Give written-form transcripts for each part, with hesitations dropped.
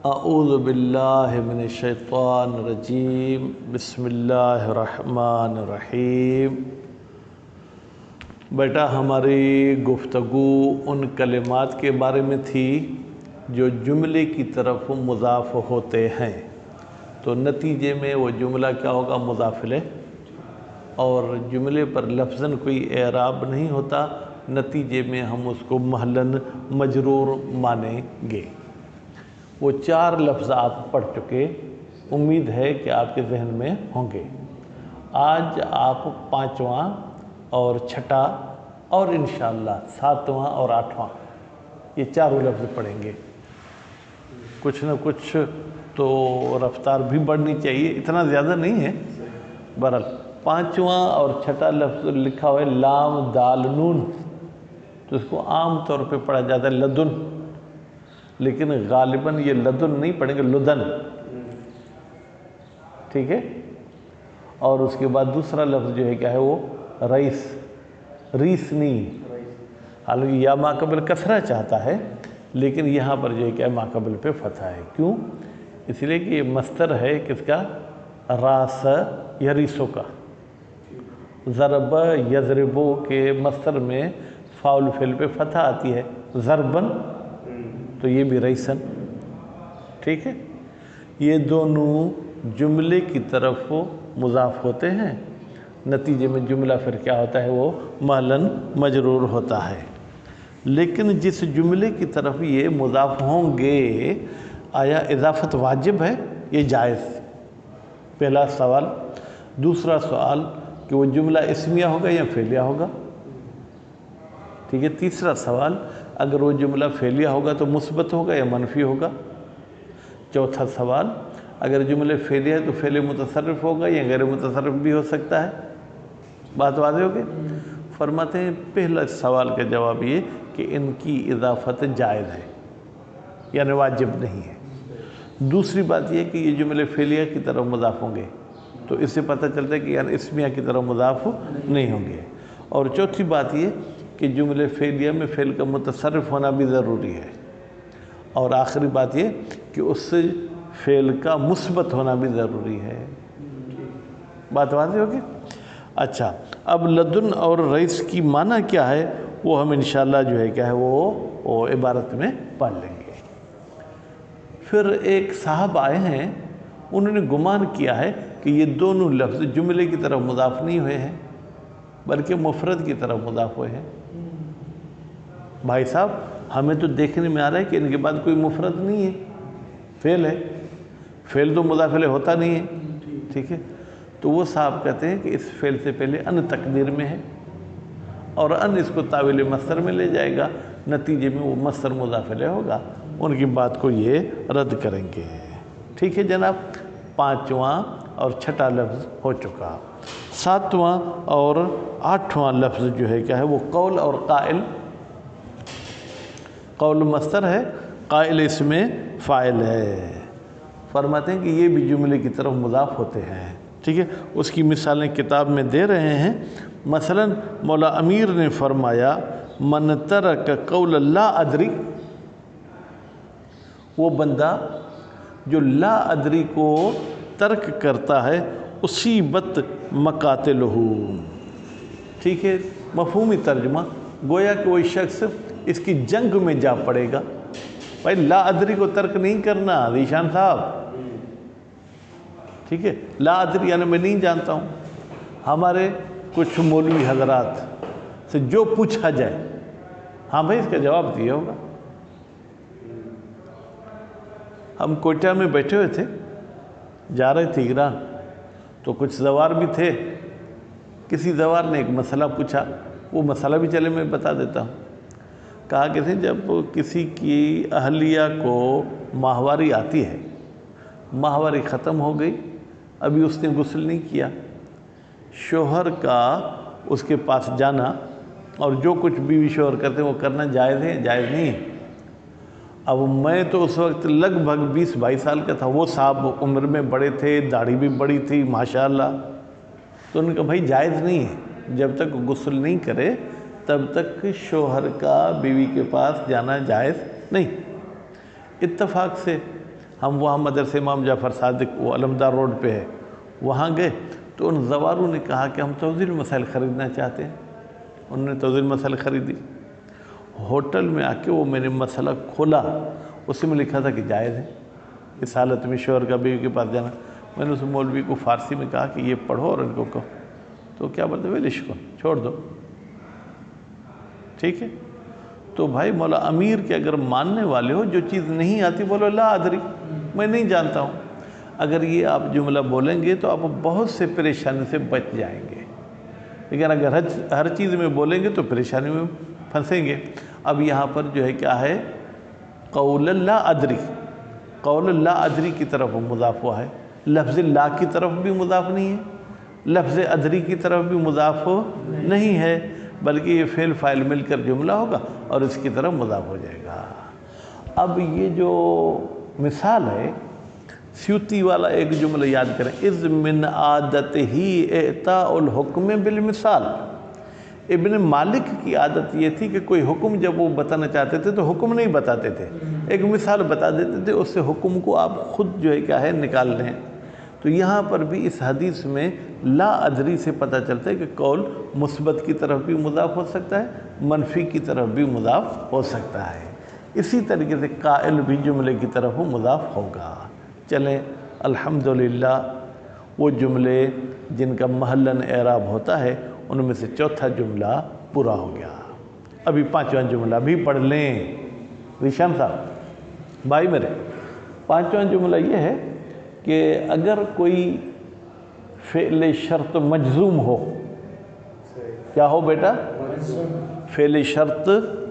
اعوذ باللہ من الشیطان الرجیم بسم اللہ الرحمن الرحیم۔ بیٹا ہماری گفتگو ان کلمات کے بارے میں تھی جو جملے کی طرف مضاف ہوتے ہیں، تو نتیجے میں وہ جملہ کیا ہوگا؟ مضاف الیہ، اور جملے پر لفظاً کوئی اعراب نہیں ہوتا، نتیجے میں ہم اس کو محلاً مجرور مانیں گے۔ وہ 4 لفظ آپ پڑھ چکے، امید ہے کہ آپ کے ذہن میں ہوں گے۔ آج آپ 5واں اور 6واں اور انشاءاللہ 7واں اور 8واں یہ 4 لفظ پڑھیں گے۔ کچھ نہ کچھ تو رفتار بھی بڑھنی چاہیے، اتنا زیادہ نہیں ہے۔ بہرحال 5واں اور 6واں لفظ لکھا ہوا ہے لام دال نون، تو اس کو عام طور پہ پڑھا جاتا ہے لدن، لیکن غالباً یہ لدن نہیں پڑھیں گے، لدن، ٹھیک ہے۔ اور اس کے بعد دوسرا لفظ جو ہے کیا ہے؟ وہ رئیس، ریس نہیں، حالانکہ یا ماقبل کسرہ چاہتا ہے، لیکن یہاں پر جو ہے کیا ہے؟ ماقبل پہ فتح ہے۔ کیوں؟ اس لیے کہ یہ مصدر ہے کس کا؟ راس یا ریسو کا۔ ضرب یضربو کے مصدر میں فاعل فعل پہ فتح آتی ہے، ضربن، تو یہ بھی رئیسن، ٹھیک ہے۔ یہ دونوں جملے کی طرف مضاف ہوتے ہیں، نتیجے میں جملہ پھر کیا ہوتا ہے؟ وہ محلاً مجرور ہوتا ہے۔ لیکن جس جملے کی طرف یہ مضاف ہوں گے، آیا اضافت واجب ہے؟ یہ جائز، پہلا سوال۔ دوسرا سوال کہ وہ جملہ اسمیہ ہوگا یا فعلیہ ہوگا، ٹھیک ہے۔ تیسرا سوال اگر وہ جملہ فعلیہ ہوگا تو مثبت ہوگا یا منفی ہوگا۔ چوتھا سوال اگر جملے فعلیہ ہے تو فعل متصرف ہوگا یا غیر متصرف بھی ہو سکتا ہے۔ بات واضح ہوگی؟ فرماتے ہیں پہلا سوال کا جواب یہ کہ ان کی اضافت جائز ہے، یعنی واجب نہیں ہے۔ دوسری بات یہ کہ یہ جملے فعلیہ کی طرف مضاف ہوں گے، تو اس سے پتہ چلتا ہے کہ یعنی اسمیہ کی طرف مضاف نہیں ہوں گے۔ اور چوتھی بات یہ کہ جملے فعلیہ میں فعل کا متصرف ہونا بھی ضروری ہے۔ اور آخری بات یہ کہ اس سے فعل کا مثبت ہونا بھی ضروری ہے۔ بات واضح ہوگی؟ اچھا، اب لدن اور رئیس کی معنی کیا ہے وہ ہم انشاءاللہ جو ہے کیا ہے وہ عبارت میں پڑھ لیں گے۔ پھر ایک صاحب آئے ہیں، انہوں نے گمان کیا ہے کہ یہ دونوں لفظ جملے کی طرف مضاف نہیں ہوئے ہیں بلکہ مفرد کی طرف مضاف ہوئے ہیں۔ بھائی صاحب ہمیں تو دیکھنے میں آ رہا ہے کہ ان کے بعد کوئی مفرد نہیں ہے، فعل ہے، فعل تو مضاف الیہ ہوتا نہیں ہے، ٹھیک ہے۔ تو وہ صاحب کہتے ہیں کہ اس فعل سے پہلے ان تقدیر میں ہے، اور ان اس کو تاویل مصدر میں لے جائے گا، نتیجے میں وہ مصدر مضاف الیہ ہوگا۔ ان کی بات کو یہ رد کریں گے، ٹھیک ہے جناب۔ 5واں اور 6واں لفظ ہو چکا۔ 7واں اور 8واں لفظ جو ہے کیا ہے؟ وہ قول اور قائل۔ قول مصدر ہے، قائل اس میں فاعل ہے۔ فرماتے ہیں کہ یہ بھی جملے کی طرف مضاف ہوتے ہیں، ٹھیک ہے۔ اس کی مثالیں کتاب میں دے رہے ہیں۔ مثلا مولا امیر نے فرمایا من ترک قول لا ادری، وہ بندہ جو لا ادری کو ترک کرتا ہے اصیبت مقاتلہ، ٹھیک ہے۔ مفہومی ترجمہ گویا کہ وہی شخص اس کی جنگ میں جا پڑے گا۔ بھائی لا ادری کو ترک نہیں کرنا ذیشان صاحب، ٹھیک ہے۔ لا ادری یعنی میں نہیں جانتا ہوں۔ ہمارے کچھ مولوی حضرات سے جو پوچھا جائے ہاں بھائی اس کا جواب دیا ہوگا۔ ہم کوئٹہ میں بیٹھے ہوئے تھے، جا رہے تھے ایران، تو کچھ زوار بھی تھے۔ کسی زوار نے ایک مسئلہ پوچھا، وہ مسئلہ بھی چلے میں بتا دیتا ہوں۔ کہا کہ جب کسی کی اہلیہ کو ماہواری آتی ہے، ماہواری ختم ہو گئی، ابھی اس نے غسل نہیں کیا، شوہر کا اس کے پاس جانا اور جو کچھ بیوی شوہر کرتے ہیں وہ کرنا جائز ہے جائز نہیں ہے؟ اب میں تو اس وقت لگ بھگ 20-22 سال کا تھا، وہ صاحب عمر میں بڑے تھے، داڑھی بھی بڑی تھی ماشاءاللہ۔ تو انہوں نے کہا بھائی جائز نہیں ہے، جب تک غسل نہیں کرے تب تک شوہر کا بیوی کے پاس جانا جائز نہیں۔ اتفاق سے ہم وہاں مدرسے امام جعفر صادق وہ علمدار روڈ پہ ہے، وہاں گئے تو ان زواروں نے کہا کہ ہم توضیح المسائل خریدنا چاہتے ہیں۔ انہوں نے توضیح المسائل خریدی، ہوٹل میں آ کے وہ میں نے مسئلہ کھولا، اس میں لکھا تھا کہ جائز ہے اس حالت میں شوہر کا بیوی کے پاس جانا۔ میں نے اس مولوی کو فارسی میں کہا کہ یہ پڑھو اور ان کو کہو، تو کیا بولتے ویلش کو چھوڑ دو، ٹھیک ہے۔ تو بھائی مولا امیر کے اگر ماننے والے ہو، جو چیز نہیں آتی بولو لا ادری، میں نہیں جانتا ہوں۔ اگر یہ آپ جملہ بولیں گے تو آپ بہت سے پریشانی سے بچ جائیں گے، لیکن اگر ہر چیز میں بولیں گے تو پریشانی میں پھنسیں گے۔ اب یہاں پر جو ہے کیا ہے، قول لا ادری، قول لا ادری کی طرف مضاف ہوا ہے، لفظ لا کی طرف بھی مضاف نہیں ہے، لفظ ادری کی طرف بھی مضاف نہیں ہے، بلکہ یہ فعل فاعل مل کر جملہ ہوگا اور اس کی طرف مضاف ہو جائے گا۔ اب یہ جو مثال ہے، سیوطی والا ایک جملہ یاد کریں، اذ من عادت ہی اعطاء الحکم بالمثال۔ ابن مالک کی عادت یہ تھی کہ کوئی حکم جب وہ بتانا چاہتے تھے تو حکم نہیں بتاتے تھے، ایک مثال بتا دیتے تھے، اس سے حکم کو آپ خود جو ہے کیا ہے نکال لیں۔ تو یہاں پر بھی اس حدیث میں لا ادری سے پتہ چلتا ہے کہ قول مثبت کی طرف بھی مضاف ہو سکتا ہے، منفی کی طرف بھی مضاف ہو سکتا ہے، اسی طریقے سے قائل بھی جملے کی طرف مضاف ہوگا۔ چلیں الحمدللہ وہ جملے جن کا محلاً اعراب ہوتا ہے ان میں سے چوتھا جملہ پورا ہو گیا۔ ابھی پانچواں جملہ بھی پڑھ لیں ریشان صاحب بھائی میرے۔ پانچواں جملہ یہ ہے کہ اگر کوئی فعل شرط مجزوم ہو، کیا ہو بیٹا؟ فعل شرط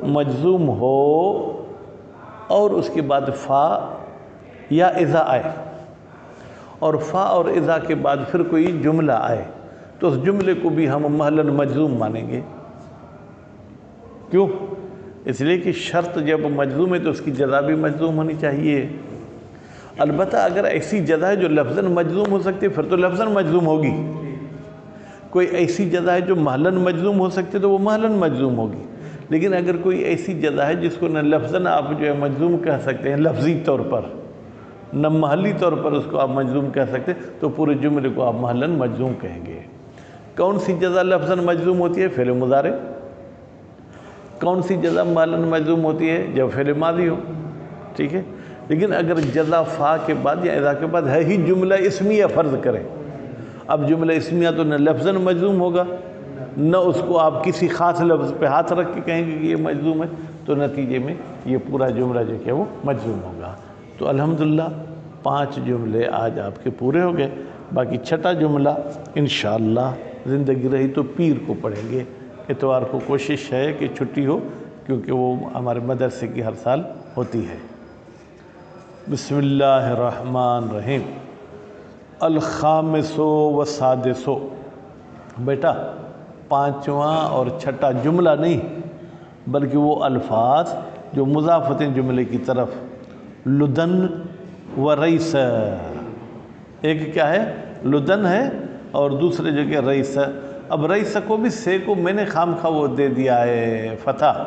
مجزوم ہو اور اس کے بعد فا یا اذا آئے، اور فا اور اذا کے بعد پھر کوئی جملہ آئے، تو اس جملے کو بھی ہم محلاً مجزوم مانیں گے۔ کیوں؟ اس لیے کہ شرط جب مجزوم ہے تو اس کی جزا بھی مجزوم ہونی چاہیے۔ البتہ اگر ایسی جزا ہے جو لفظاً مجزوم ہو سکتی ہے پھر تو لفظاً مجزوم ہوگی، کوئی ایسی جزا ہے جو محلاً مجزوم ہو سکتی ہے تو وہ محلاً مجزوم ہوگی، لیکن اگر کوئی ایسی جزا ہے جس کو نہ لفظاً آپ جو ہے مجزوم کہہ سکتے ہیں لفظی طور پر، نہ محلی طور پر اس کو آپ مجزوم کہہ سکتے ہیں، تو پورے جملے کو آپ محلاً مجزوم کہیں گے۔ کون سی جزا لفظاً مجزوم ہوتی ہے؟ فعل مضارع۔ کون سی جزا محلاً مجزوم ہوتی ہے؟ جب فعل ماضی ہو، ٹھیک ہے۔ لیکن اگر جزا فا کے بعد یا اذا کے بعد ہے ہی جملہ اسمیہ فرض کریں، اب جملہ اسمیہ تو نہ لفظاً مجزوم ہوگا نہ اس کو آپ کسی خاص لفظ پہ ہاتھ رکھ کے کہیں گے کہ یہ مجزوم ہے، تو نتیجے میں یہ پورا جملہ جو کہ وہ مجزوم ہوگا۔ تو الحمدللہ 5 جملے آج آپ کے پورے ہو گئے، باقی چھٹا جملہ انشاءاللہ زندگی رہی تو پیر کو پڑھیں گے۔ اتوار کو کوشش ہے کہ چھٹی ہو، کیونکہ وہ ہمارے مدرسے کی ہر سال ہوتی ہے۔ بسم اللہ الرحمن الرحیم۔ الخامس و سادس، بیٹا 5واں اور چھٹا جملہ نہیں بلکہ وہ الفاظ جو مضافت ہیں جملے کی طرف، لدن و ریس۔ ایک کیا ہے؟ لدن ہے اور دوسرے جگہ ریس۔ اب ریس کو بھی سے کو میں نے خام خواہ وہ دے دیا ہے فتح،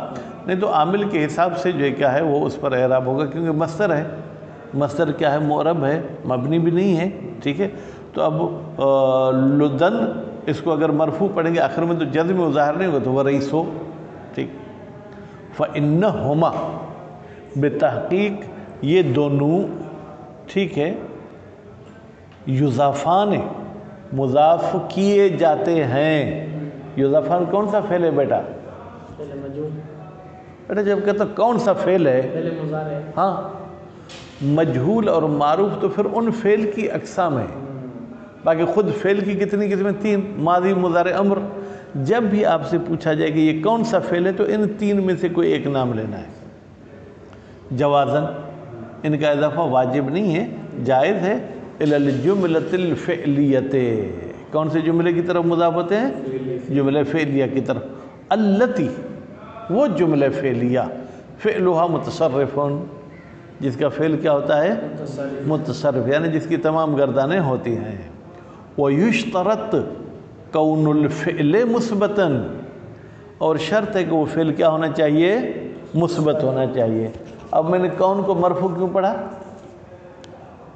نہیں تو عامل کے حساب سے جو ہے کیا ہے وہ اس پر اعراب ہوگا، کیونکہ مصدر ہے، مصدر کیا ہے؟ معرب ہے، مبنی بھی نہیں ہے، ٹھیک ہے۔ تو اب لدن اس کو اگر مرفوع پڑھیں گے آخر میں تو جزم و ظاہر نہیں ہوگا، تو وہ رئیس ہو، ٹھیک۔ فَإِنَّهُمَا، بتحقیق یہ دونوں، ٹھیک ہے، یضافان، مضاف کیے جاتے ہیں۔ یضافان کون سا فعل ہے بیٹا؟ بیٹا جب کہتا کون سا فعل ہے، ہاں مجہول اور معروف تو پھر ان فعل کی اقسام ہیں، باقی خود فعل کی کتنی قسمیں؟ 3، ماضی مضارع امر۔ جب بھی آپ سے پوچھا جائے کہ یہ کون سا فعل ہے تو ان 3 میں سے کوئی ایک نام لینا ہے۔ جوازن، ان کا اضافہ واجب نہیں ہے، جائز ہے۔ الی الجملۃ الفعلیۃ، کون سے جملے کی طرف مضاف ہوتے ہیں؟ جملہ فعلیہ کی طرف۔ التی، وہ جملہ فعلیہ، فعلها متصرف، جس کا فعل کیا ہوتا ہے؟ متصرف، یعنی جس کی تمام گردانیں ہوتی ہیں۔ وَيُشْتَرَطْ كَوْنُ الْفِعْلِ مُثْبَتًا، اور شرط ہے کہ وہ فعل کیا ہونا چاہیے؟ مثبت ہونا چاہیے۔ اب میں نے کون کو مرفوع کیوں پڑھا؟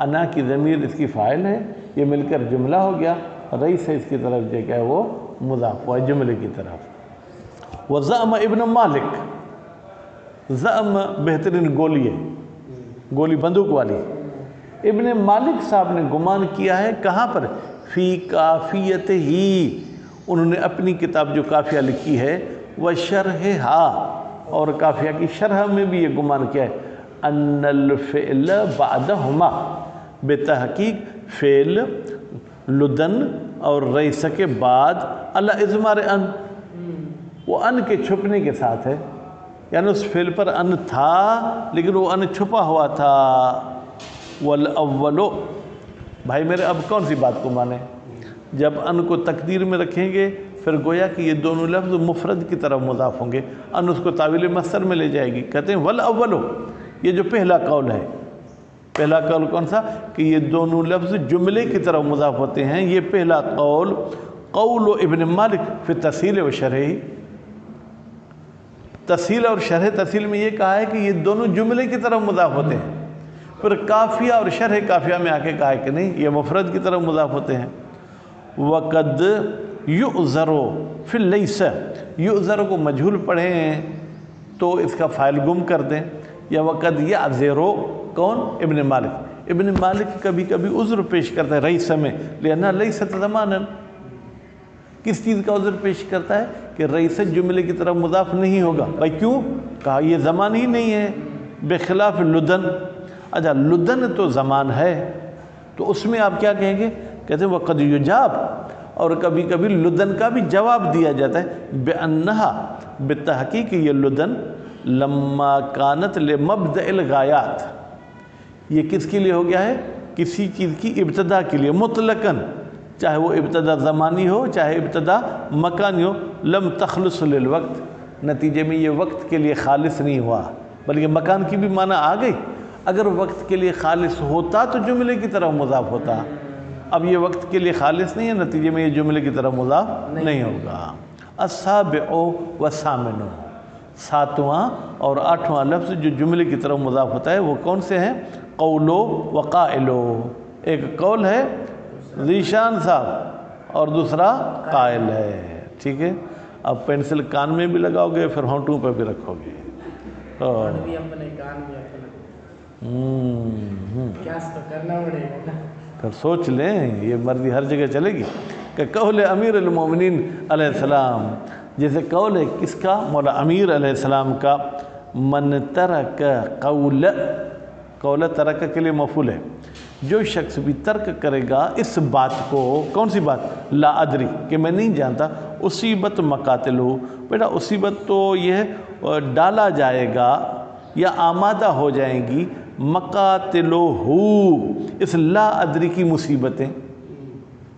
انا کی ضمیر اس کی فاعل ہے، یہ مل کر جملہ ہو گیا، رئیس ہے اس کی طرف جو کیا ہے وہ مضاف ہوا جملے کی طرف۔ وزعم ابن مالک، زعم بہترین گولی ہے، گولی بندوق والی۔ ابن مالک صاحب نے گمان کیا ہے کہاں پر؟ فی کافیت ہی، انہوں نے اپنی کتاب جو کافیہ لکھی ہے، وشرحہا، اور کافیہ کی شرح میں بھی یہ گمان کیا ہے، ان الفعل بعدہما، بتحقیق فعل لدن اور ریس کے بعد اللہ اضمار ان، وہ ان کے چھپنے کے ساتھ ہے، یعنی اس فعل پر ان تھا لیکن وہ ان چھپا ہوا تھا۔ والاولو، بھائی میرے اب کون سی بات کو مانے؟ جب ان کو تقدیر میں رکھیں گے پھر گویا کہ یہ دونوں لفظ مفرد کی طرف مضاف ہوں گے، ان اس کو تعویل مصدر میں لے جائے گی۔ کہتے ہیں والاولو، یہ جو پہلا قول ہے، پہلا قول کون سا؟ کہ یہ دونوں لفظ جملے کی طرف مضاف ہوتے ہیں، یہ پہلا قول قول ابن مالک فی تسہیل و شرح، تسہیل اور شرح تسہیل میں یہ کہا ہے کہ یہ دونوں جملے کی طرف مضاف ہوتے ہیں، پھر کافیہ اور شرح کافیہ میں آ کے کہا ہے کہ نہیں یہ مفرد کی طرف مضاف ہوتے ہیں۔ وقد یعذر فی لیس، یعذر کو مجہول پڑھیں تو اس کا فاعل گم کر دیں، یا وقد یعذر، کون؟ ابن مالک۔ ابن مالک کبھی کبھی عذر پیش کرتا ہے ریس میں، لأنہا لیست زمانا، کس چیز کا عذر پیش کرتا ہے؟ کہ ریس جملے کی طرف مضاف نہیں ہوگا۔ بھائی کیوں؟ کہا یہ زمان ہی نہیں ہے، بخلاف لدن۔ اچھا لدن تو زمان ہے، تو اس میں آپ کیا کہیں گے؟ کہتے ہیں وقد یجاب، اور کبھی کبھی لدن کا بھی جواب دیا جاتا ہے، بأنہا، بالتحقیق یہ لدن، لما کانت لمبدأ الغایات، یہ کس کے لیے ہو گیا ہے؟ کسی چیز کی ابتدا کے لیے، مطلقاً، چاہے وہ ابتدا زمانی ہو چاہے ابتدا مکانی ہو، لم تخلص للوقت، نتیجے میں یہ وقت کے لیے خالص نہیں ہوا، بلکہ مکان کی بھی معنی آ گئی۔ اگر وقت کے لیے خالص ہوتا تو جملے کی طرف مضاف ہوتا، اب یہ وقت کے لیے خالص نہیں ہے، نتیجے میں یہ جملے کی طرف مضاف نہیں ہوگا۔ السابع والثامن، ساتواں اور آٹھواں لفظ جو جملے کی طرف مضاف ہوتا ہے وہ کون سے ہیں؟ قولو وقائلو، ایک قول ہے ذیشان صاحب اور دوسرا قائل ہے، ٹھیک ہے؟ اب پینسل کان میں بھی لگاؤ گے پھر ہونٹوں پہ بھی رکھو گے، کان بھی اپنے، کان بھی اپنے، کیا کرنا پڑے گا؟ پھر سوچ لیں، یہ مرضی ہر جگہ چلے گی کہ قول امیر المومنین علیہ السلام، جیسے قول ہے کس کا؟ مولا امیر علیہ السلام کا، من ترک قول ترک کے لیے مفعول ہے، جو شخص بھی ترک کرے گا اس بات کو، کون سی بات؟ لا ادری، کہ میں نہیں جانتا، اصیبت مقاتلہ، بیٹا اصیبت تو یہ ڈالا جائے گا یا آمادہ ہو جائیں گی، مقاتلہ، اس لا ادری کی مصیبتیں،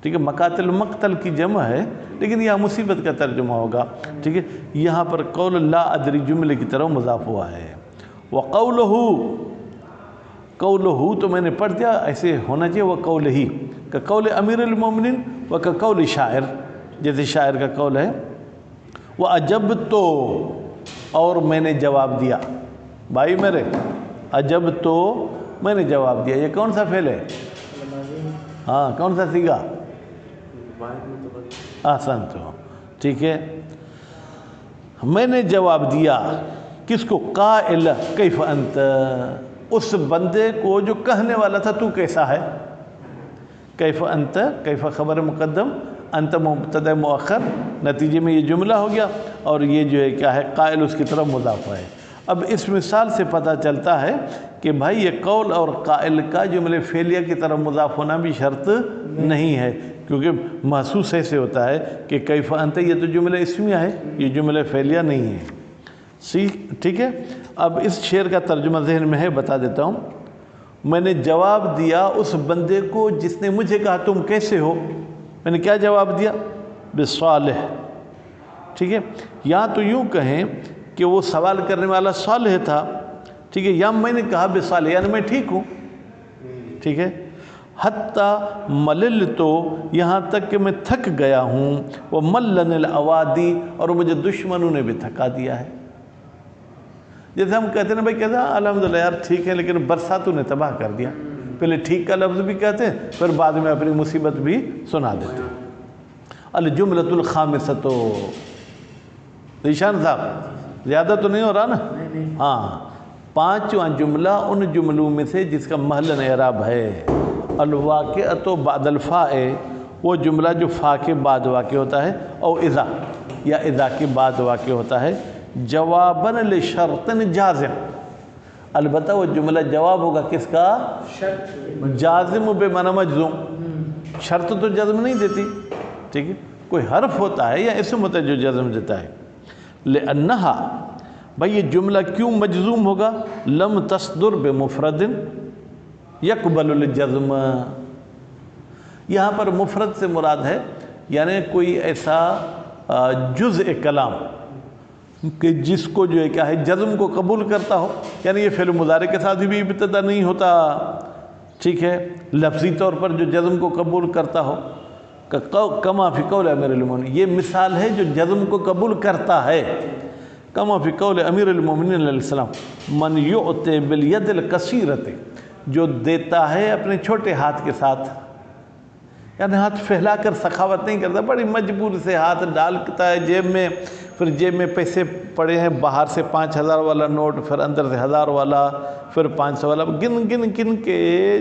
ٹھیک ہے؟ مقاتل مقتل کی جمع ہے لیکن یہاں مصیبت کا ترجمہ ہوگا، ٹھیک ہے؟ یہاں پر قول لا ادری جملے کی طرف مضاف ہوا ہے۔ وقولہ، قولہ تو میں نے پڑھ دیا، ایسے ہونا چاہیے وہ قول ہی، کہ قول امیر المومنین و کا قول شاعر، جیسے شاعر کا قول ہے۔ وَأَجَبْتُ، اور میں نے جواب دیا، بھائی میرے عجب تو میں نے جواب دیا، یہ کون سا فعل ہے؟ ہاں کون سا صیغہ؟ احسنت، ٹھیک ہے؟ میں نے جواب دیا کس کو؟ قائل کیف انت، اس بندے کو جو کہنے والا تھا تو کیسا ہے؟ کیف انت، کیف خبر مقدم، انت مبتدا مؤخر، نتیجے میں یہ جملہ ہو گیا، اور یہ جو ہے کیا ہے؟ قائل اس کی طرف مضاف ہے۔ اب اس مثال سے پتہ چلتا ہے کہ بھائی یہ قول اور قائل کا جملے فعلیہ کی طرف مضاف ہونا بھی شرط نہیں ہے، کیونکہ محسوس ایسے ہوتا ہے کہ کیف انت یہ تو جملہ اسمیہ ہے، یہ جملہ فعلیہ نہیں ہے، ٹھیک ہے؟ اب اس شعر کا ترجمہ ذہن میں ہے، بتا دیتا ہوں۔ میں نے جواب دیا اس بندے کو جس نے مجھے کہا تم کیسے ہو، میں نے کیا جواب دیا؟ بصالح، ٹھیک ہے؟ یا تو یوں کہیں کہ وہ سوال کرنے والا صالح تھا، ٹھیک ہے؟ یا میں نے کہا بصالح، یعنی میں ٹھیک ہوں، ٹھیک ہے؟ حتیٰ ملل، تو یہاں تک کہ میں تھک گیا ہوں، وہ ملن الاوادی، اور مجھے دشمنوں نے بھی تھکا دیا ہے۔ جیسے ہم کہتے ہیں نا بھائی کہتا الحمدللہ یار ٹھیک ہے لیکن برساتوں نے تباہ کر دیا، پہلے ٹھیک کا لفظ بھی کہتے ہیں پھر بعد میں اپنی مصیبت بھی سنا دیتے ہیں۔ الجملۃ الخامسۃ، ذیشان صاحب زیادہ تو نہیں ہو رہا نا؟ ہاں، پانچواں جملہ ان جملوں میں سے جس کا محل اعراب ہے الواقعۃ بعد الفاء، وہ جملہ جو فا کے بعد واقع ہوتا ہے، او اذا یا اذا کے بعد واقع ہوتا ہے، جواباً لشرط جازم، البتہ وہ جملہ جواب ہوگا کس کا؟ جازم بمعنی مجزوم، شرط تو جزم نہیں دیتی، ٹھیک ہے، کوئی حرف ہوتا ہے یا اسم ہوتا ہے جو جزم دیتا ہے۔ لأنہا، بھائی یہ جملہ کیوں مجزوم ہوگا؟ لم تصدر بمفرد یقبل الجزم، یہاں پر مفرد سے مراد ہے یعنی کوئی ایسا جزء کلام کہ جس کو جو ہے کیا ہے جزم کو قبول کرتا ہو، یعنی یہ فعل مضارع کے ساتھ بھی ابتدا نہیں ہوتا، ٹھیک ہے، لفظی طور پر جو جزم کو قبول کرتا ہو، کما فی قول امیر المومنین، یہ مثال ہے جو جزم کو قبول کرتا ہے، کما فی قول امیر المومنین علیہ السلام، من یعط بالید القصیرۃ، جو دیتا ہے اپنے چھوٹے ہاتھ کے ساتھ، یعنی ہاتھ پھیلا کر سخاوت نہیں کرتا، بڑی مجبور سے ہاتھ ڈالتا ہے جیب میں، پھر جیب میں پیسے پڑے ہیں، باہر سے 5,000 والا نوٹ، پھر اندر سے 1,000 والا، پھر 500 والا، گن گن گن کے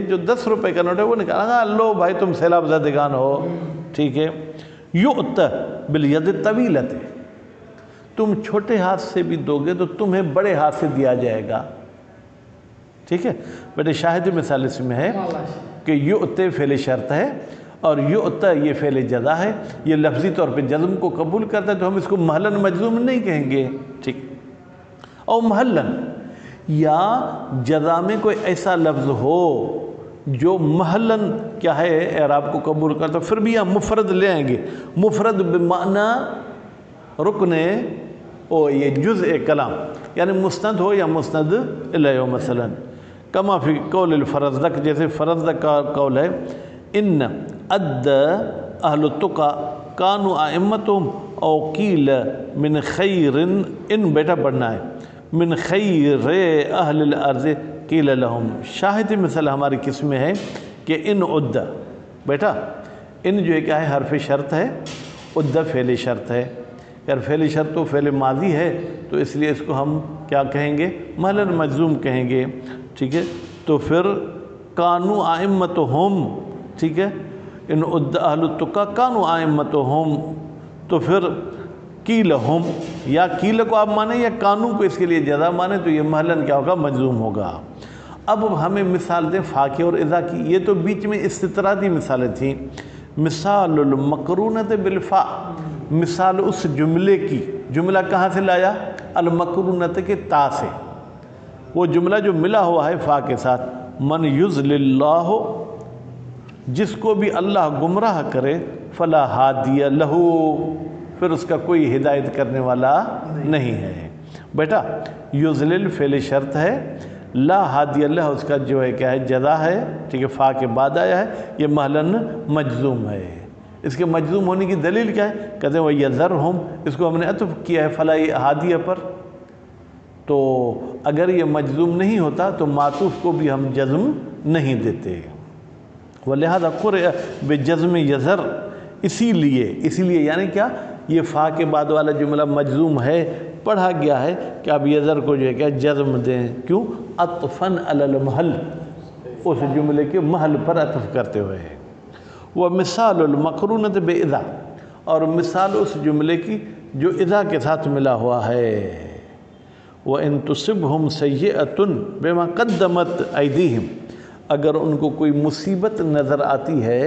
جو 10 روپے کا نوٹ ہے وہ نکالا، لو بھائی تم سیلاب زدگان ہو، ٹھیک ہے۔ یؤت بالید الطویلۃ، تم چھوٹے ہاتھ سے بھی دو گے تو تمہیں بڑے ہاتھ سے دیا جائے گا، ٹھیک ہے۔ بیٹے شاہد مثال اس میں ہے کہ یؤت فعل شرط ہے اور یؤت یہ فعل جزا ہے، یہ لفظی طور پہ جزم کو قبول کرتا ہے تو ہم اس کو محلاً مجزوم نہیں کہیں گے، ٹھیک، اور محلاً یا جزا میں کوئی ایسا لفظ ہو جو محلاً کیا ہے اعراب کو قبول کرتا ہے، پھر بھی ہم مفرد لے آئیں گے، مفرد بمعنی رکن او یہ جزء کلام، یعنی مسند ہو یا مسند الیہ، مثلا کما فی قول الفرزدق، جیسے فرزدق کا قول ہے، ان اد اہل التقى کانوا ائمتهم او قیل من خیر، ان بیٹا پڑھنا ہے، من خیر اہل الارض قیل لهم، شاہد مثل ہماری کس میں ہے کہ ان عد، بیٹا ان جو ہے کیا ہے حرف شرط ہے، عد فعل شرط ہے، اگر فعل شرط تو فعل ماضی ہے تو اس لیے اس کو ہم کیا کہیں گے؟ محلاً مجزوم کہیں گے، ٹھیک ہے۔ تو پھر کانوا ائمتهم، ٹھیک ہے، ان عد اہل التقى کانوا ائمتهم، تو پھر قیل ہم، یا قیل کو آپ مانیں یا کانو کو اس کے لیے جزا مانیں تو یہ محلاً کیا ہوگا؟ مجزوم ہوگا۔ اب ہمیں مثال دیں فا کی اور اذا کی، یہ تو بیچ میں استطرادی مثالیں تھیں۔ مثال المقرونۃ بالفاء، مثال اس جملے کی، جملہ کہاں سے لایا؟ المقرونۃ کے تا سے، وہ جملہ جو ملا ہوا ہے فا کے ساتھ، من یضلل اللہ، جس کو بھی اللہ گمراہ کرے، فلا ہادی لہ، پھر اس کا کوئی ہدایت کرنے والا نہیں ہے۔ بیٹا یضلل فعل شرط ہے، لا ہادی لہ اس کا جو ہے کیا ہے؟ جزا ہے، ٹھیک ہے، فا کے بعد آیا ہے، یہ محلاً مجزوم ہے۔ اس کے مجزوم ہونے کی دلیل کیا ہے؟ کہتے ہیں وہ یذرہم، اس کو ہم نے عطف کیا ہے فلا ہادیہ پر، تو اگر یہ مجزوم نہیں ہوتا تو معطوف کو بھی ہم جزم نہیں دیتے، ولہذا قرئ بجزم یذر، اسی لیے یعنی کیا؟ یہ فا کے بعد والا جملہ مجزوم ہے، پڑھا گیا ہے کہ اب یذر کو جو ہے کیا جزم دیں، کیوں؟ عطفاً علی المحل، اس جملے کے محل پر عطف کرتے ہوئے۔ ومثال المقرونۃ باذا، اور مثال اس جملے کی جو اذا کے ساتھ ملا ہوا ہے، وَإِن تُصِبْهُمْ سَيِّئَةٌ بِمَا قَدَّمَتْ أَيْدِيهِمْ، اگر ان کو کوئی مصیبت نظر آتی ہے،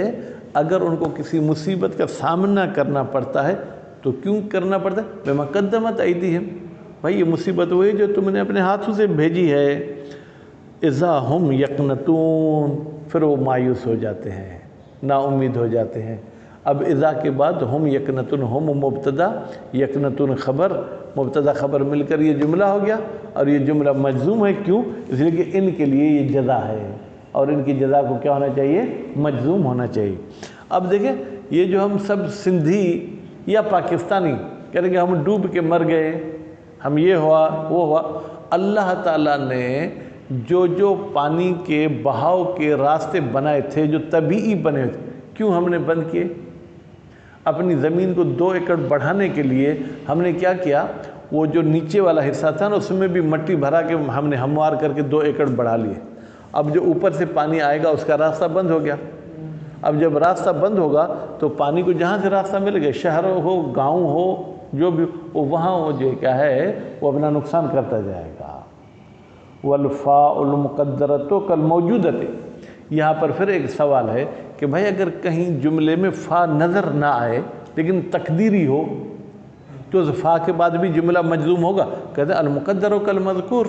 اگر ان کو کسی مصیبت کا سامنا کرنا پڑتا ہے تو کیوں کرنا پڑتا ہے؟ بِمَا قَدَّمَتْ أَيْدِيهِمْ، بھائی یہ مصیبت وہی جو تم نے اپنے ہاتھوں سے بھیجی ہے، اِذَا هُمْ يَقْنَطُونَ، پھر وہ مایوس ہو جاتے ہیں، نا امید ہو جاتے ہیں۔ اب اذا کے بعد ہم یقنتون، ہم مبتدا، یقنتون خبر، مبتدا خبر مل کر یہ جملہ ہو گیا، اور یہ جملہ مجزوم ہے، کیوں؟ اس لیے کہ ان کے لیے یہ جزا ہے، اور ان کی جزا کو کیا ہونا چاہیے؟ مجزوم ہونا چاہیے۔ اب دیکھیں یہ جو ہم سب سندھی یا پاکستانی کہہ رہے کہ ہم ڈوب کے مر گئے، ہم یہ ہوا وہ ہوا، اللہ تعالیٰ نے جو پانی کے بہاؤ کے راستے بنائے تھے جو طبیعی بنے تھے، کیوں ہم نے بند کیے؟ اپنی زمین کو 2 ایکڑ بڑھانے کے لیے ہم نے کیا کیا، وہ جو نیچے والا حصہ تھا نا اس میں بھی مٹی بھرا کے ہم نے ہموار کر کے 2 ایکڑ بڑھا لیے۔ اب جو اوپر سے پانی آئے گا اس کا راستہ بند ہو گیا۔ اب جب راستہ بند ہوگا تو پانی کو جہاں سے راستہ مل گیا، شہر ہو گاؤں ہو جو بھی وہ وہاں وہ جو کیا ہے وہ اپنا نقصان کرتا جائے گا۔ والفاء المقدرۃ کالموجودۃ، یہاں پر پھر ایک سوال ہے کہ بھائی اگر کہیں جملے میں فا نظر نہ آئے لیکن تقدیری ہو تو فا کے بعد بھی جملہ مجزوم ہوگا؟ کہتے ہیں المقدر کالمذکور،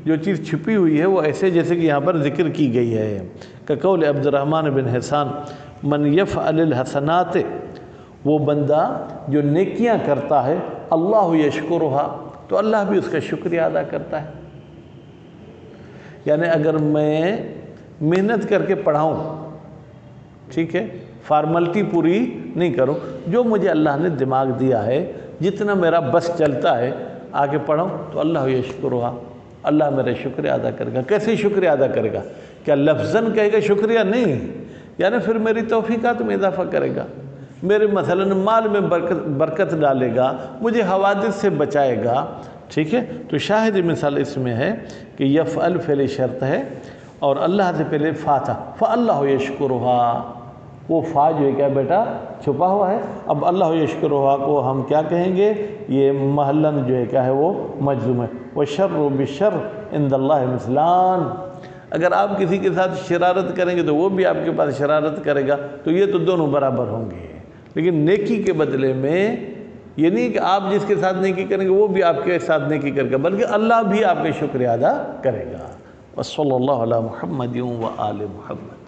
جو چیز چھپی ہوئی ہے وہ ایسے جیسے کہ یہاں پر ذکر کی گئی ہے۔ کقول عبد الرحمن بن حسان من یفعل الحسنات، وہ بندہ جو نیکیاں کرتا ہے اللہ یشکرھا، تو اللہ بھی اس کا شکریہ ادا کرتا ہے۔ یعنی اگر میں محنت کر کے پڑھاؤں، ٹھیک ہے، فارملٹی پوری نہیں کروں، جو مجھے اللہ نے دماغ دیا ہے جتنا میرا بس چلتا ہے آگے پڑھوں، تو اللہ یشکرھا، اللہ میرا شکریہ ادا کرے گا۔ کیسے شکریہ ادا کرے گا؟ کیا لفظاً کہے گا شکریہ؟ نہیں، یعنی پھر میری توفیقات میں اضافہ کرے گا، میرے مثلا مال میں برکت ڈالے گا، مجھے حوادث سے بچائے گا، ٹھیک ہے۔ تو شاہد مثال اس میں ہے کہ یفعل فعل شرط ہے اور اللہ سے پہلے فا تھا، فاللہ یشکرھا، وہ فا جو ہے کیا بیٹا چھپا ہوا ہے۔ اب اللہ یشکرھا کو ہم کیا کہیں گے؟ یہ محلاً جو ہے کیا ہے وہ مجزوم ہے۔ وَالشَّرُّ بِالشَّرِّ عِندَ اللَّهِ مِثْلَانِ، اگر آپ کسی کے ساتھ شرارت کریں گے تو وہ بھی آپ کے پاس شرارت کرے گا، تو یہ تو دونوں برابر ہوں گے۔ لیکن نیکی کے بدلے میں یہ نہیں کہ آپ جس کے ساتھ نیکی کریں گے وہ بھی آپ کے ساتھ نیکی کرے گا، بلکہ اللہ بھی آپ کا شکریہ ادا کرے گا۔ وصلی اللہ علی محمد و آل محمد۔